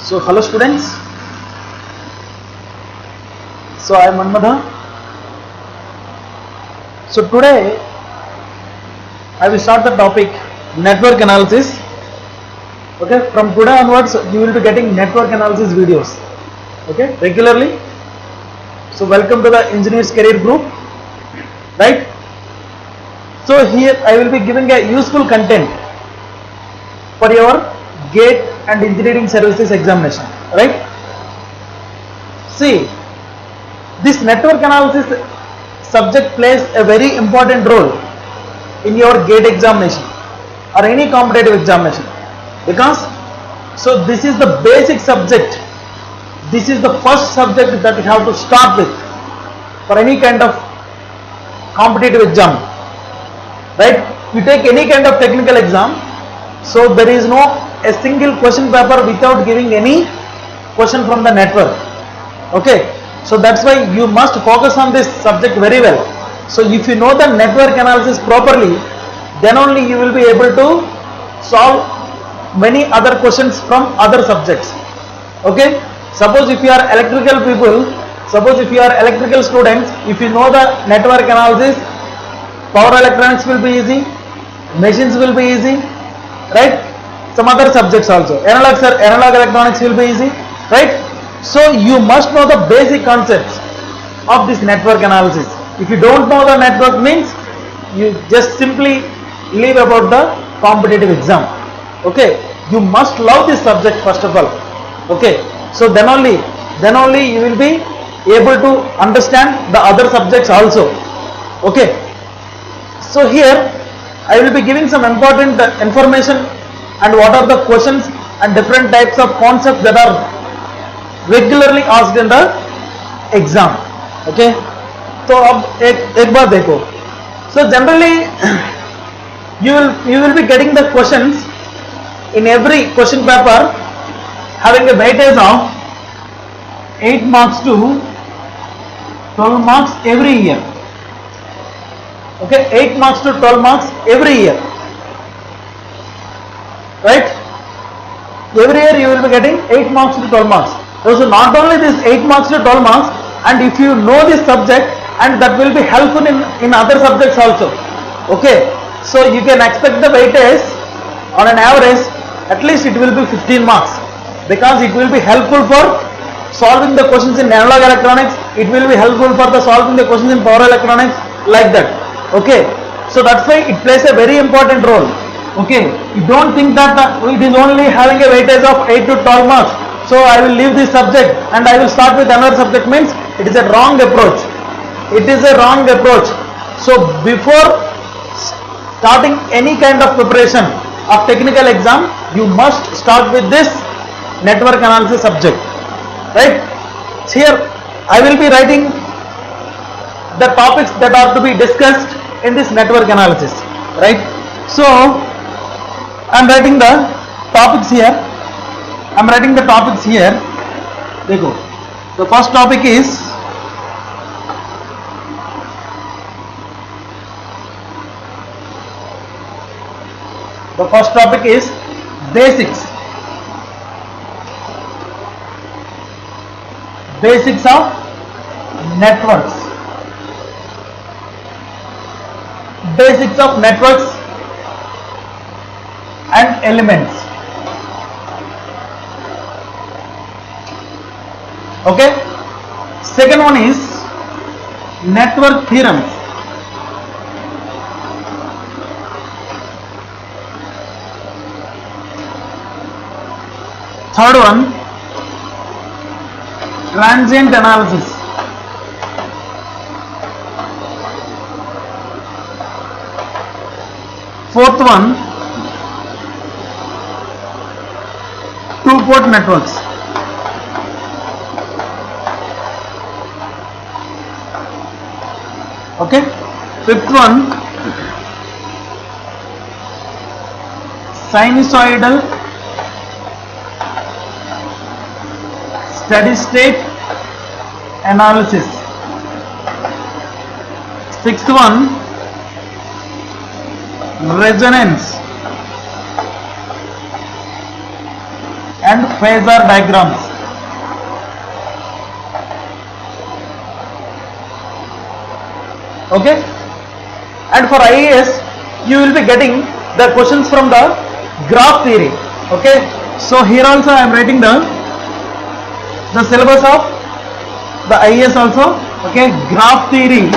So hello students. So I am MANMADHA. So today I will start the topic network analysis. Okay, from today onwards you will be getting network analysis videos. Okay, regularly. So welcome to the engineers career group. Right. So here I will be giving a useful content for your GATE and engineering services examination, right? See, this network analysis subject plays a very important role in your GATE examination or any competitive examination, because so this is the basic subject, this is the first subject that you have to start with for any kind of competitive exam, right? You take any kind of technical exam, so there is no a single question paper without giving any question from the network. Okay, so that's why you must focus on this subject very well. So if you know the network analysis properly, then only you will be able to solve many other questions from other subjects. Okay, suppose if you are electrical people, suppose if you are electrical students, if you know the network analysis, power electronics will be easy, machines will be easy, right? Some other subjects also, analog electronics will be easy, right? So you must know the basic concepts of this network analysis. If you don't know the network, means you just simply leave about the competitive exam. Okay, you must love this subject first of all. Okay, so then only you will be able to understand the other subjects also. Okay, so here I will be giving some important information and what are the questions and different types of concepts that are regularly asked in the exam. Okay, so अब एक बार देखो. So generally you will be getting the questions in every question paper having a weightage of 8 marks to 12 marks every year. Okay, 8 marks to 12 marks every year, right? Every year you will be getting 8 marks to 12 marks. So not only this 8 marks to 12 marks, and if you know this subject, and that will be helpful in other subjects also. Okay, so you can expect the weightage on an average, at least it will be 15 marks, because it will be helpful for solving the questions in analog electronics, it will be helpful for the solving the questions in power electronics, like that. Okay, so that's why it plays a very important role. Okay, you don't think that it is only having a weightage of 8 to 12 marks, so I will leave this subject and I will start with another subject, means it is a wrong approach. It is a wrong approach. So before starting any kind of preparation of technical exam, you must start with this network analysis subject, right? So here I will be writing the topics that are to be discussed in this network analysis, right? So I am writing the topics here. देखो, the first topic is basics of networks. Basics of networks and elements. Okay, second one is network theorems. Third one, transient analysis. Fourth one, two-port networks. Okay, fifth one, sinusoidal steady state analysis. Sixth one, resonance. and phasor diagrams. Okay, and for IAS you will be getting the questions from the graph theory. Okay, so here also I am writing the syllabus of the IAS also. Okay, graph theory,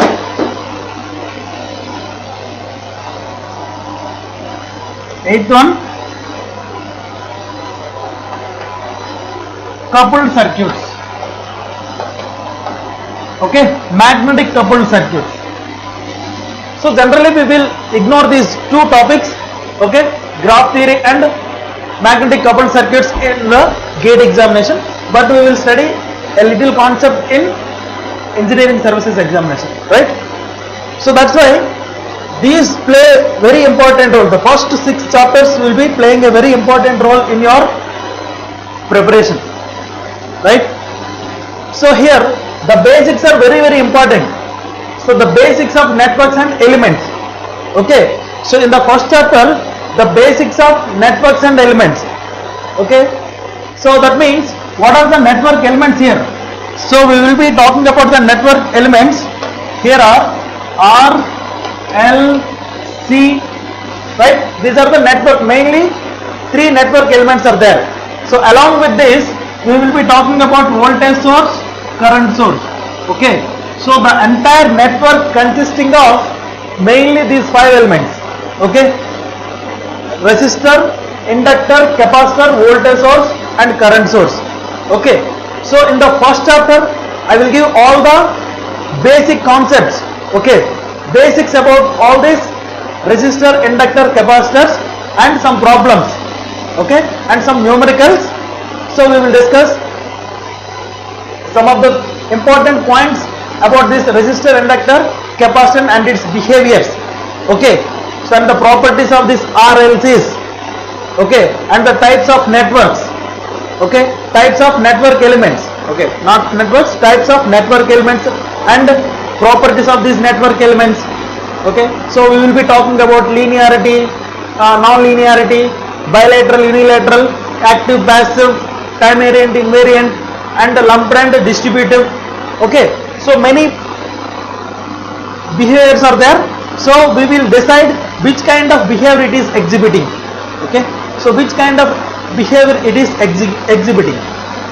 eighth one, coupled circuits. Okay, magnetic coupled circuits. So generally we will ignore these two topics. Okay, graph theory and magnetic coupled circuits in the GATE examination, but we will study a little concept in engineering services examination, right? So that's why these play very important role. The first 6 chapters will be playing a very important role in your preparation, right? So here the basics are very important. So the basics of networks and elements. Okay, so in the first chapter the basics of networks and elements. Okay, so that means what are the network elements here? So we will be talking about the network elements. Here are R, L, C, right? These are the network, mainly 3 network elements are there. So along with this we will be talking about voltage source, current source. Okay, so the entire network consisting of mainly these 5 elements. Okay, resistor, inductor, capacitor, voltage source and current source. Okay, so in the first chapter I will give all the basic concepts. Okay, basics about all this resistor, inductor, capacitors and some problems. Okay, and some numericals. So we will discuss some of the important points about this resistor, inductor, capacitor and its behaviors. Okay, so and the properties of this RLCs. Okay, and the types of networks. Okay, types of network elements. Okay, not networks, types of network elements and properties of these network elements. Okay, so we will be talking about linearity, non-linearity, bilateral, unilateral, active, passive, time variant, invariant and lumped and distributive. Okay, so many behaviors are there. So we will decide which kind of behavior it is exhibiting. Okay, so which kind of behavior it is exhibiting.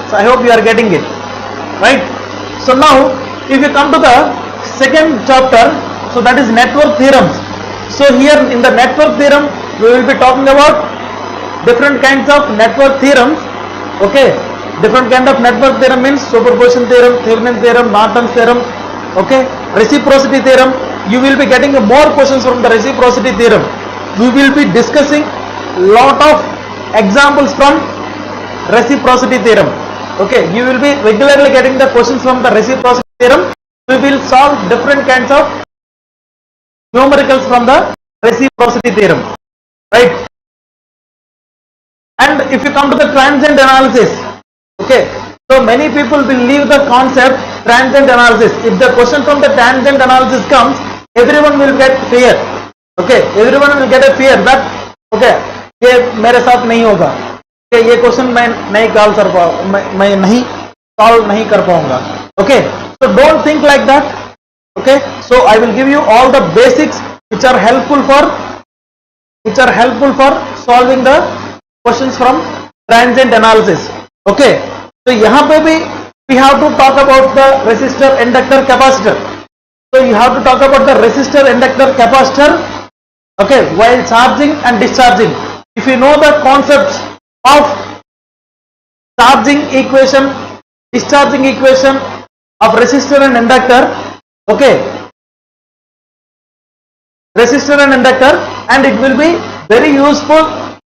So I hope you are getting it, right? So now if you come to the second chapter, so that is network theorems. So here in the network theorem we will be talking about different kinds of network theorems. Okay, different kind of network theorem means superposition theorem, Thevenin theorem, Norton's theorem. Okay, reciprocity theorem. You will be getting more questions from the reciprocity theorem. We will be discussing lot of examples from reciprocity theorem. Okay, you will be regularly getting the questions from the reciprocity theorem. We will solve different kinds of numericals from the reciprocity theorem, right? And if you come to the transient analysis, okay, so many people will leave the concept transient analysis. If the question from the transient analysis comes, everyone will get fear. Okay, everyone will get a fear that okay, ये मेरे साथ नहीं होगा, ये question मैं नहीं solve नहीं कर पाऊंगा. Okay, so don't think like that. Okay, so I will give you all the basics which are helpful for solving the questions from transient analysis. Okay, so यहाँ पे भी we have to talk about the resistor, inductor, capacitor. So you have to talk about the resistor, inductor, capacitor. Okay, while charging and discharging. If you know the concepts of charging equation, discharging equation of resistor and inductor, okay, resistor and inductor, and it will be very useful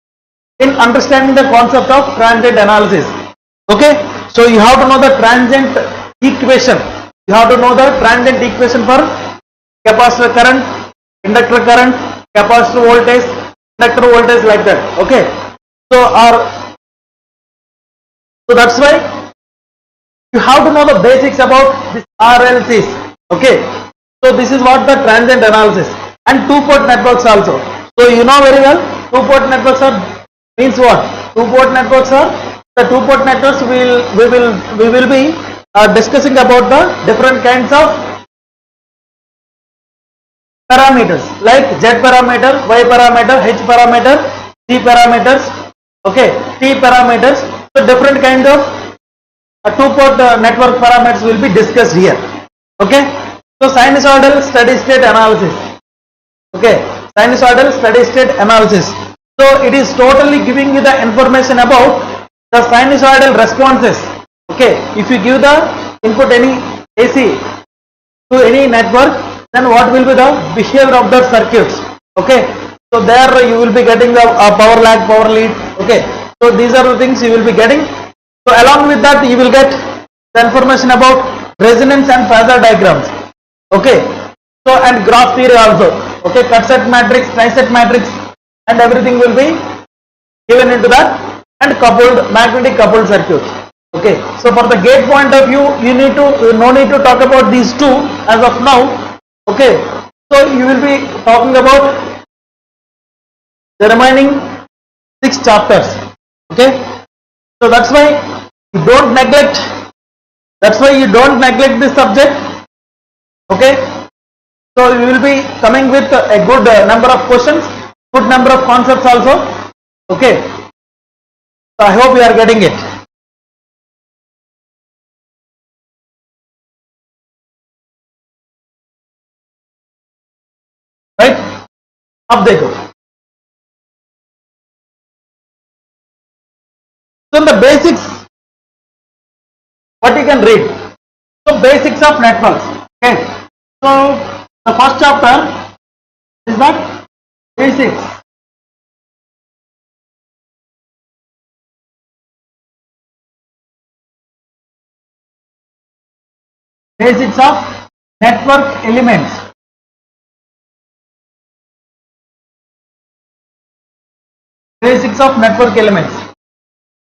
in understanding the concept of transient analysis. Okay, so you have to know the transient equation. You have to know the transient equation for capacitor current, inductor current, capacitor voltage, inductor voltage, like that. Okay, so that's why you have to know the basics about this RLCs. Okay, so this is what the transient analysis. And two-port networks also. So you know very well, two-port networks are means what? Two-port networks are the two-port networks, we will be discussing about the different kinds of parameters like Z parameter, Y parameter, H parameter, G parameters, okay, T parameters. So different kinds of two-port network parameters will be discussed here. Okay, so sinusoidal steady state analysis. Okay, sinusoidal steady state analysis. So it is totally giving you the information about the sinusoidal responses. Okay, if you give the input any AC to any network, then what will be the behavior of the circuits. Okay, so there you will be getting the power lag, power lead. Okay, so these are the things you will be getting. So along with that you will get the information about resonance and phasor diagrams. Okay, so and graph theory also. Okay, cut set matrix, triset matrix, and everything will be given into that, and coupled, magnetic coupled circuits. Okay, so for the gate point of view, you need to no need to talk about these two as of now. Okay, so you will be talking about the remaining 6 chapters. Okay, so that's why you don't neglect. That's why you don't neglect this subject. Okay, so you will be coming with a good number of questions, good number of concepts also. Okay, so I hope you are getting it. Right? Up they go. So the basics, what you can read. So basics of networks. Okay. So the first chapter is that basics. Basics of network elements. Basics of network elements.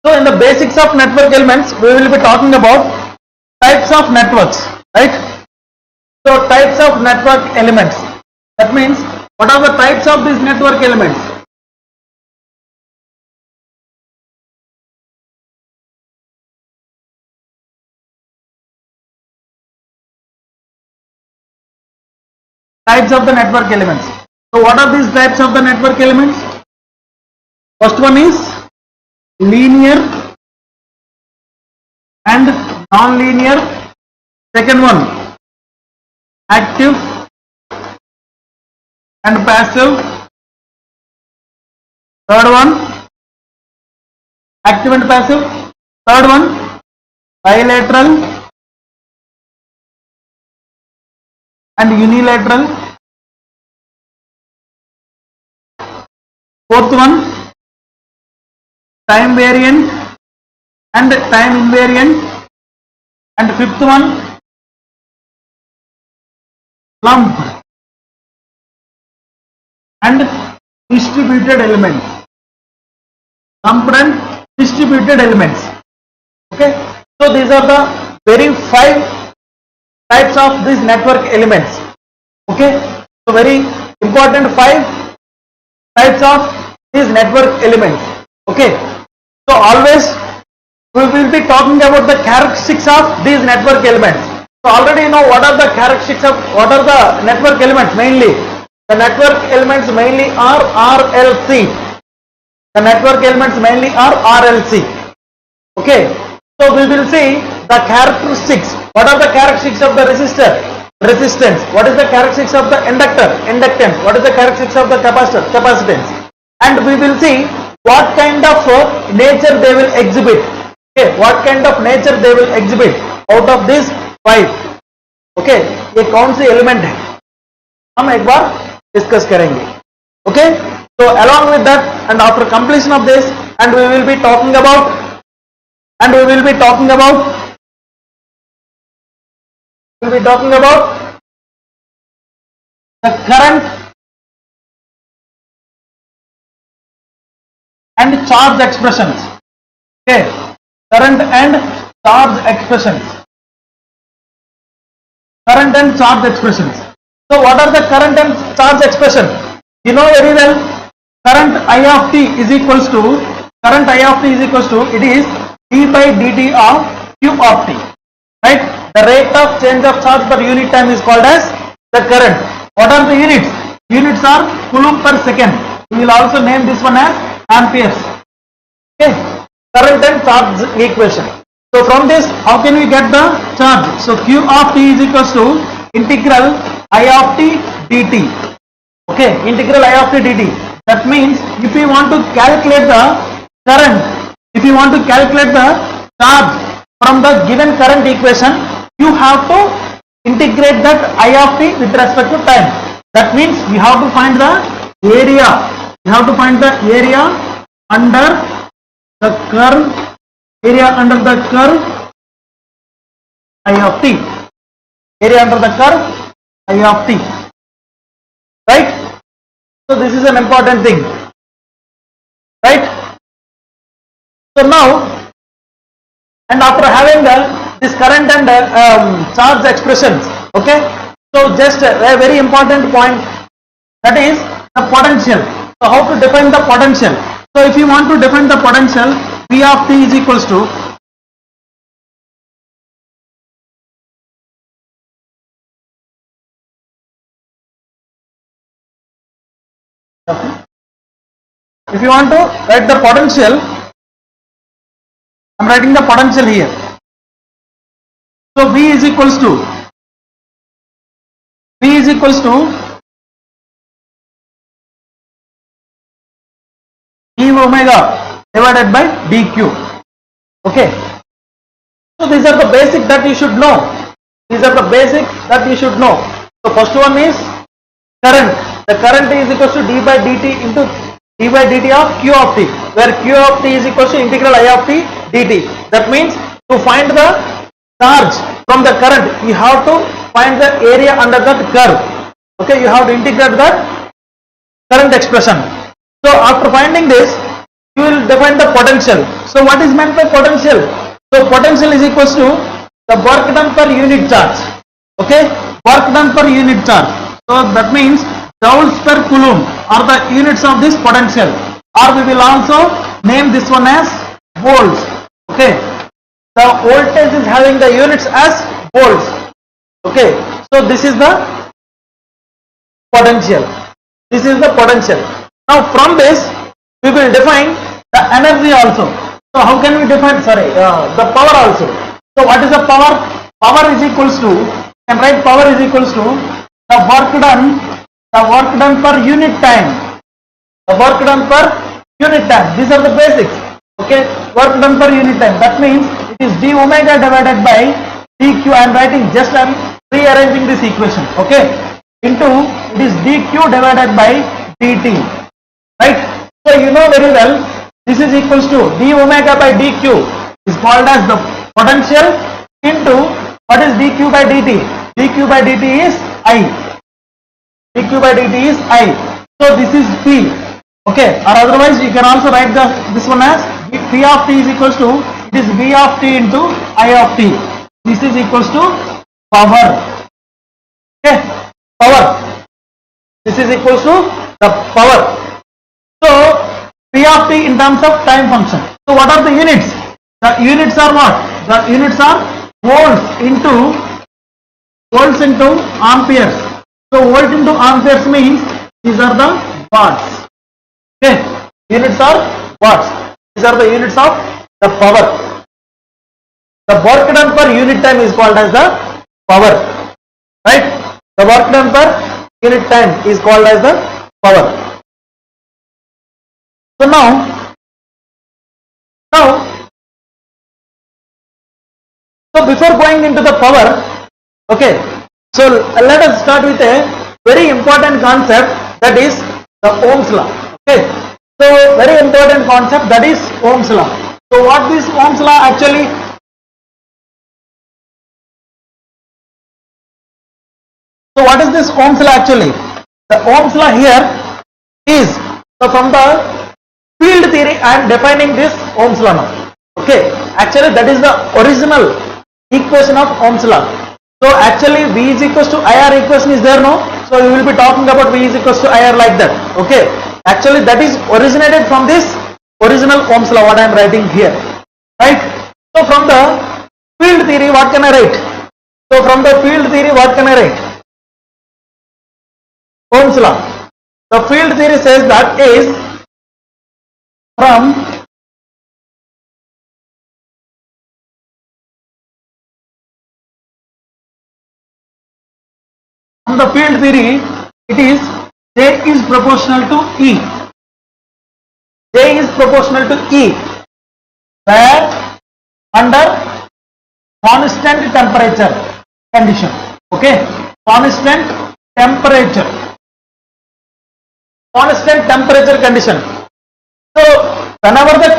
So in the basics of network elements, we will be talking about types of networks, right? So types of network elements. That means what are the types of these network elements? Types of the network elements. So what are these types of the network elements? First one is linear and non-linear. Second one, active and passive. Third one, active and passive. Third one, bilateral and unilateral. Fourth one, time variant and time invariant. And fifth one, lump and distributed elements. Lumped and distributed elements. Okay, so these are the very 5 types of these network elements. Okay, so very important 5 types of these network elements. Okay, so always we will be talking about the characteristics of these network elements. So already you know what are the characteristics of, what are the network elements mainly. The network elements mainly are RLC. The network elements mainly are RLC. Okay, so we will see the characteristics. What are the characteristics of the resistor? Resistance. What is the characteristics of the inductor? Inductance. What is the characteristics of the capacitor? Capacitance. And we will see what kind of nature they will exhibit. Okay, what kind of nature they will exhibit out of these 5. Okay, ये कौन सी element है हम एक बार discuss करेंगे. Okay, so along with that and after completion of this, and we will be talking about the current and charge expressions. Okay, current and charge expressions. Current and charge expressions. So what are the current and charge expression? You know very well, current I of t is equals to, it is d by dt of q of t. Right? The rate of change of charge per unit time is called as the current. What are the units? Units are coulomb per second. We will also name this one as amperes. Okay, current and charge equation. So from this, how can we get the charge? So q of t is equals to integral I of t dt. Okay, integral I of t dt. That means if you want to calculate the current, if you want to calculate the charge from the given current equation, you have to integrate that I of t with respect to time. That means we have to find the area. We have to find the area under the curve. Area under the curve I of t. Area under the curve I of t. Right? So this is an important thing. Right? So now, and after having this current and charge expressions, okay, so just a very important point, that is the potential. So how to define the potential? So if you want to define the potential, V of t is equals to if you want to write the potential, I am writing the potential here. So V is equals to d omega divided by dq. Okay. So these are the basic that you should know. These are the basic that you should know. So first one is current. The current is equals to d by dt into d by dt of q of t, where q of t is equals to integral I of t dt. That means to find the charge from the current, you have to find the area under that curve. Okay, you have to integrate that current expression. So after finding this, you will define the potential. So what is meant by potential? So potential is equals to the work done per unit charge. Okay, work done per unit charge. So that means joules per coulomb are the units of this potential, or we will also name this one as volts. Okay, the voltage is having the units as volts. Okay, so this is the potential. This is the potential. Now from this we will define the energy also. So how can we define, the power also? So what is the power? Power is equals to, you can write power is equals to the work done per unit time. The work done per unit time. These are the basics. Okay, work done per unit time. That means it is d omega divided by dq. I am writing, just I am rearranging this equation. Okay, into it is dq divided by dt. Right? So you know very well, this is equals to d omega by dq is called as the potential into what is dq by dt? dq by dt is I. dq by dt is I. So this is P. Okay, or otherwise you can also write this one as P of t is equals to, it is V of t into I of t. This is equals to power. Okay, power. This is equals to the power. So P of t in terms of time function. So what are the units? The units are what? The units are volts into amperes. So volt into amperes means these are the watts. Okay, units are watts. These are the units of the power. The work done per unit time is called as the power. Right? The work done per unit time is called as the power. So so before going into the power, okay, so let us start with a very important concept, that is the Ohm's law. Okay, so very important concept, that is Ohm's law. So what is Ohm's law actually? So what is this Ohm's law actually? The Ohm's law here is, so from the field theory I am defining this Ohm's law now. Okay, actually that is the original equation of Ohm's law. So actually V is equals to IR equation is there, no? So we will be talking about V is equals to IR like that. Okay, actually that is originated from this original Ohm's law what I am writing here. Right? from the field theory, what can I write? So from the field theory, what can I write? Ohm's law. The field theory says that is from the field theory, it is J is proportional to E. J is proportional to E, where under constant temperature condition. Okay, constant temperature condition. So whenever the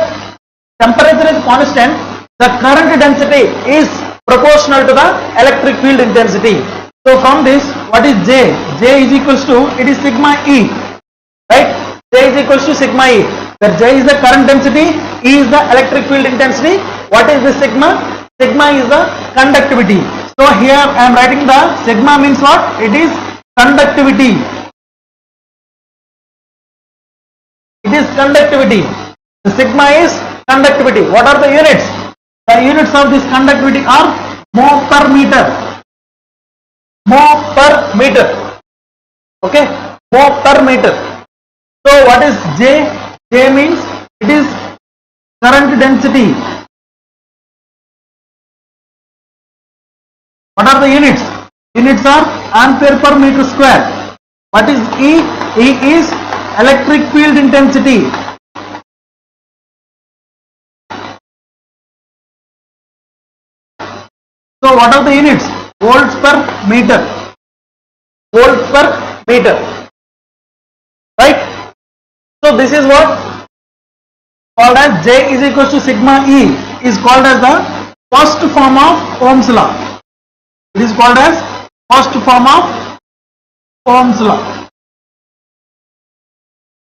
temperature is constant, the current density is proportional to the electric field intensity. So from this, what is J? J is equals to, it is sigma E, right? J is equals to sigma E, where J is the current density, E is the electric field intensity. What is the sigma? Sigma is the conductivity. So here I am writing the sigma means what? It is conductivity. It is conductivity. The sigma is conductivity. What are the units? The units of this conductivity are mho per meter. Mho per meter. Okay, mho per meter. So what is J? J means it is current density. What are the units? Units are ampere per meter square. What is E? E is electric field intensity. So what are the units? Volts per meter. Volts per meter. Right? So this is what called as J is equals to sigma E, is called as the first form of Ohm's law. It is called as first form of Ohm's law.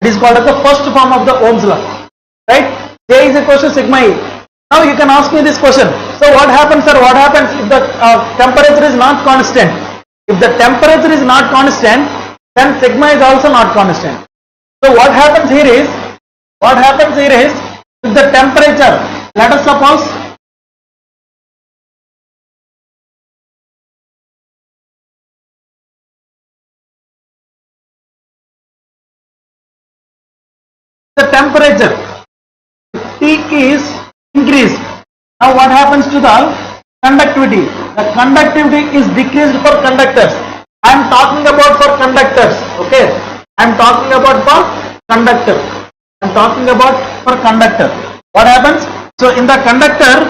It is called as the first form of the Ohm's law. Right? J is equals to sigma E. Now you can ask me this question. So what happens, sir? What happens if the temperature is not constant? If the temperature is not constant, then sigma is also not constant. So what happens here is, if the temperature, let us suppose the temperature T is increased. Now what happens to the conductivity? The conductivity is decreased for conductors. I am talking about for conductors. Okay, I am talking about for conductor. I am talking about for conductor. What happens? So in the conductor,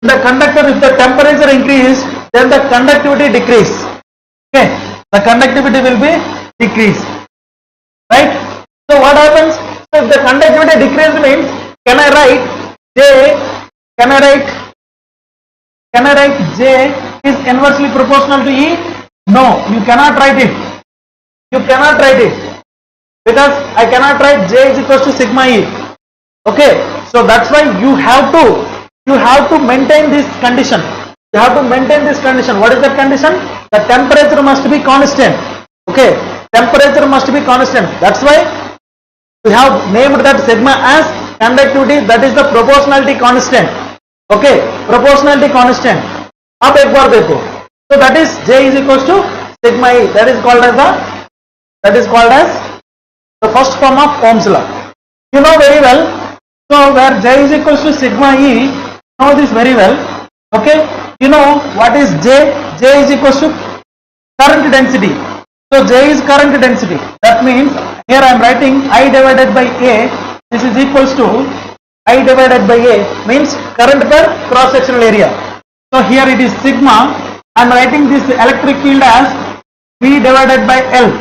if the temperature increase, then the conductivity decrease. Okay, the conductivity will be decreased. Right? So what happens? So if the conductivity decrease means, can I write J? Can I write J is inversely proportional to E? No, you cannot write it. You cannot write it, because I cannot write J is equals to sigma E. Okay, so that's why you have to maintain this condition. You have to maintain this condition. What is that condition? The temperature must be constant. Okay, temperature must be constant. That's why we have named that sigma as conductivity, that is the proportionality constant. Okay, proportionality constant. अब एक बार देखो. So that is J is equals to sigma E. That is called as the first form of Ohm's law. You know very well. So where J is equals to sigma E, know this very well. Okay, you know what is J? J is equals to current density. So J is current density. That means here I am writing I divided by A. This is equals to I divided by A, means current per cross sectional area. So here it is sigma. I am writing this electric field as V divided by L.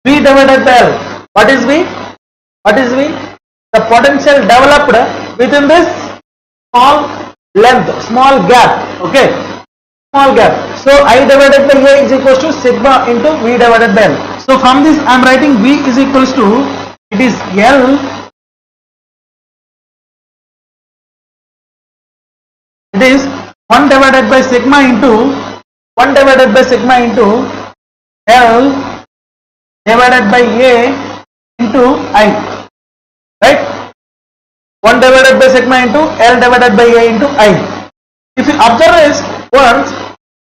V divided by L. What is V? What is V? The potential developed within this small length, small gap. Okay, small gap. So I divided by A is equals to sigma into V divided by L. So from this I am writing V is equals to, it is L. It is 1 divided by sigma into L divided by A into I. Right? 1 divided by sigma into L divided by A into I. If you observe this once,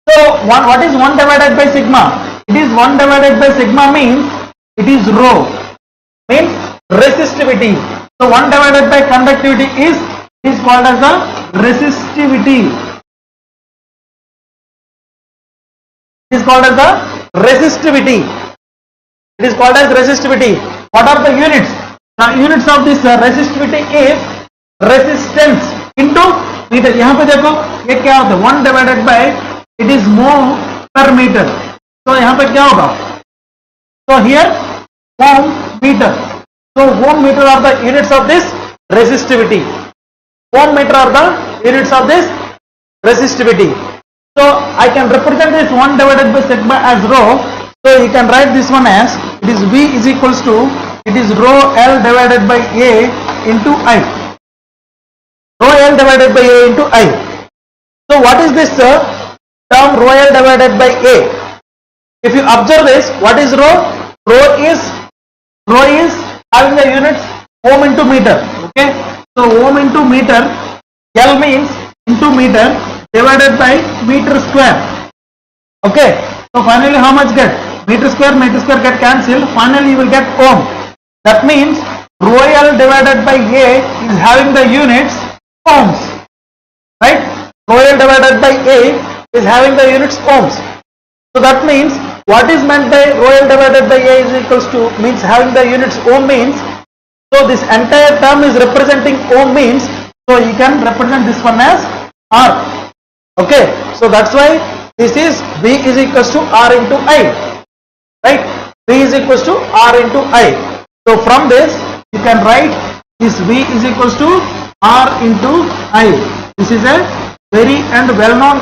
so what is 1 divided by sigma? It is 1 divided by sigma means it is rho, means resistivity. So 1 divided by conductivity is called as the resistivity. It is called as the resistivity. It is called as resistivity. What are the units? Now units of this resistivity is resistance into meter. यहाँ पे देखो ये क्या होता है 1 divided by it is mho per meter. तो यहाँ पे क्या होगा? So here ohm meter. So ohm meter are the units of this resistivity. Ohm meter are the units of this resistivity. So I can represent this 1 divided by sigma as rho. So you can write this one as it is V is equals to it is rho L divided by A into I. Rho L divided by A into I. So what is this term rho L divided by A? If you observe this, what is rho? Rho is having the units ohm into meter. Okay. So ohm into meter, L means into meter divided by meter square. Okay. So finally how much get? Meter square get cancelled. Finally you will get ohm. That means rho L divided by A is having the units ohms. Right? Rho L divided by A is having the units ohms. So that means what is meant by rho L divided by A is equals to means having the units ohm means, so this entire term is representing ohm means, so you can represent this one as R. Okay. So that's why this is V is equals to R into I. Right? V is equals to R into I. So from this you can write this V is equals to R into I. This is a very and well known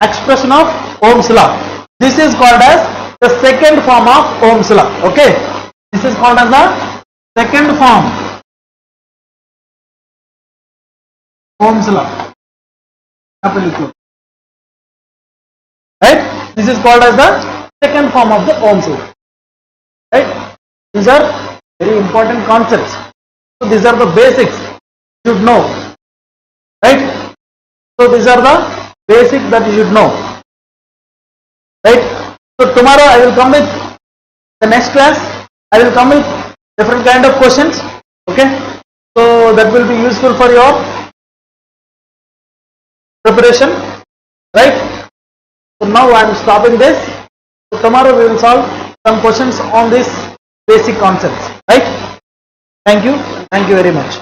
expression of Ohm's law. This is called as the second form of Ohm's law. Okay. This is called as the second form Ohm's law. Right? This is called as the second form of the Ohm's law. Right? These are very important concepts. So these are the basics you should know. Right? So these are the basics that you should know. Right? So tomorrow I will come with the next class. I will come with different kind of questions. Okay? So that will be useful for your preparation. Right? So now I am stopping this. So tomorrow we will solve some questions on these basic concepts. Right? Thank you. Thank you very much.